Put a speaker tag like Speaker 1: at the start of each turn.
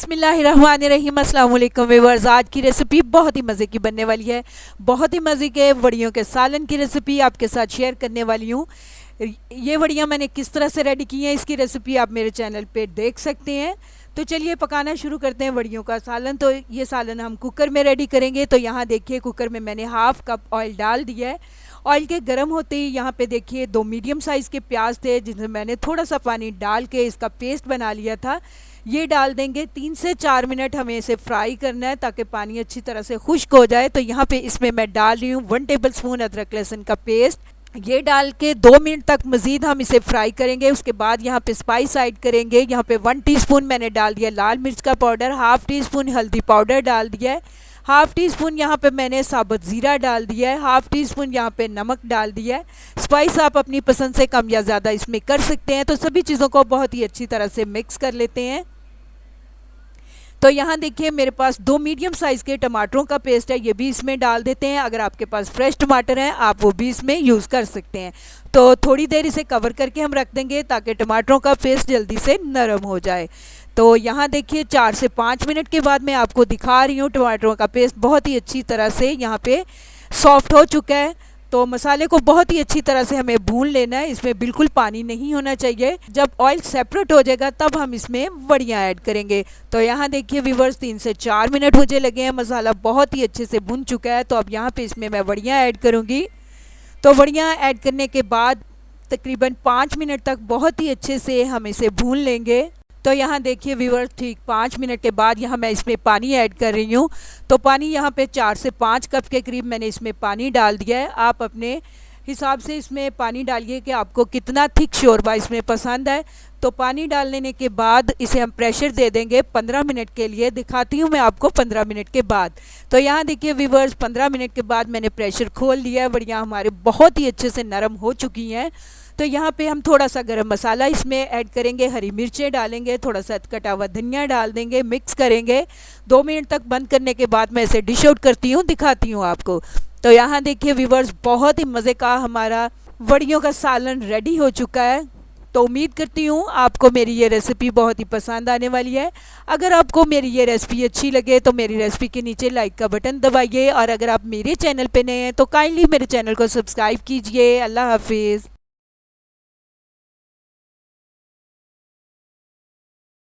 Speaker 1: बिस्मिल्लाहिर्रहमानिर्रहीम अस्सलाम वालेकुम व्यूअर्स। आज की रेसिपी बहुत ही मज़े की बनने वाली है। बहुत ही मज़े के वड़ियों के सालन की रेसिपी आपके साथ शेयर करने वाली हूँ। ये वड़ियाँ मैंने किस तरह से रेडी की हैं इसकी रेसिपी आप मेरे चैनल पे देख सकते हैं। तो चलिए पकाना शुरू करते हैं वड़ियों का सालन। तो ये सालन हम कुकर में रेडी करेंगे। तो यहाँ देखिए कुकर में मैंने हाफ़ कप ऑयल डाल दिया है। ऑयल के गर्म होते ही यहाँ पे देखिए 2 मीडियम साइज़ के प्याज थे जिसमें मैंने थोड़ा सा पानी डाल के इसका पेस्ट बना लिया था। ये डाल देंगे। 3 से 4 मिनट हमें इसे फ्राई करना है ताकि पानी अच्छी तरह से खुश्क हो जाए। तो यहाँ पे इसमें मैं डाल रही हूँ 1 टेबल स्पून अदरक लहसुन का पेस्ट। ये डाल के 2 मिनट तक मज़ीद हम इसे फ्राई करेंगे। उसके बाद यहाँ पे स्पाइस ऐड करेंगे। यहाँ पे 1 टीस्पून मैंने डाल दिया लाल मिर्च का पाउडर, हाफ़ टी स्पून हल्दी पाउडर डाल दिया है, हाफ़ टी स्पून यहाँ पे मैंने साबुत ज़ीरा डाल दिया है, हाफ़ टी स्पून यहाँ पे नमक डाल दिया है। स्पाइस आप अपनी पसंद से कम या ज़्यादा इसमें कर सकते हैं। तो सभी चीज़ों को बहुत ही अच्छी तरह से मिक्स कर लेते हैं। तो यहाँ देखिए मेरे पास 2 मीडियम साइज़ के टमाटरों का पेस्ट है, ये भी इसमें डाल देते हैं। अगर आपके पास फ्रेश टमाटर हैं आप वो भी इसमें यूज़ कर सकते हैं। तो थोड़ी देर इसे कवर करके हम रख देंगे ताकि टमाटरों का पेस्ट जल्दी से नरम हो जाए। तो यहाँ देखिए 4 से 5 मिनट के बाद मैं आपको दिखा रही हूँ टमाटरों का पेस्ट बहुत ही अच्छी तरह से यहाँ पे सॉफ्ट हो चुका है। तो मसाले को बहुत ही अच्छी तरह से हमें भून लेना है। इसमें बिल्कुल पानी नहीं होना चाहिए। जब ऑयल सेपरेट हो जाएगा तब हम इसमें वड़ियाँ ऐड करेंगे। तो यहाँ देखिए व्यूअर्स 3 से 4 मिनट मुझे लगे हैं। मसाला बहुत ही अच्छे से भुन चुका है। तो अब यहाँ पे इसमें मैं वड़ियाँ ऐड करूँगी। तो वड़ियाँ ऐड करने के बाद तकरीबन 5 मिनट तक बहुत ही अच्छे से हम इसे भून लेंगे। तो यहाँ देखिए व्यूअर्स ठीक 5 मिनट के बाद यहाँ मैं इसमें पानी ऐड कर रही हूँ। तो पानी यहाँ पे 4 से 5 कप के करीब मैंने इसमें पानी डाल दिया है। आप अपने हिसाब से इसमें पानी डालिए कि आपको कितना थिक शोरबा इसमें पसंद है। तो पानी डाल लेने के बाद इसे हम प्रेशर दे देंगे 15 मिनट के लिए। दिखाती हूँ मैं आपको 15 मिनट के बाद। तो यहाँ देखिए व्यूअर्स 15 मिनट के बाद मैंने प्रेशर खोल लिया है। वड़ियाँ हमारे बहुत ही अच्छे से नरम हो चुकी हैं। तो यहाँ पे हम थोड़ा सा गरम मसाला इसमें ऐड करेंगे, हरी मिर्चें डालेंगे, थोड़ा सा कटा हुआ धनिया डाल देंगे, मिक्स करेंगे। 2 मिनट तक बंद करने के बाद मैं इसे डिश आउट करती हूँ, दिखाती हूँ आपको। तो यहाँ देखिए व्यूअर्स बहुत ही मज़े का हमारा वड़ियों का सालन रेडी हो चुका है। तो उम्मीद करती हूँ आपको मेरी ये रेसिपी बहुत ही पसंद आने वाली है। अगर आपको मेरी ये रेसिपी अच्छी लगे तो मेरी रेसिपी के नीचे लाइक का बटन दबाइए। और अगर आप मेरे चैनल पे नए हैं तो काइंडली मेरे चैनल को सब्सक्राइब कीजिए। अल्लाह हाफिज़।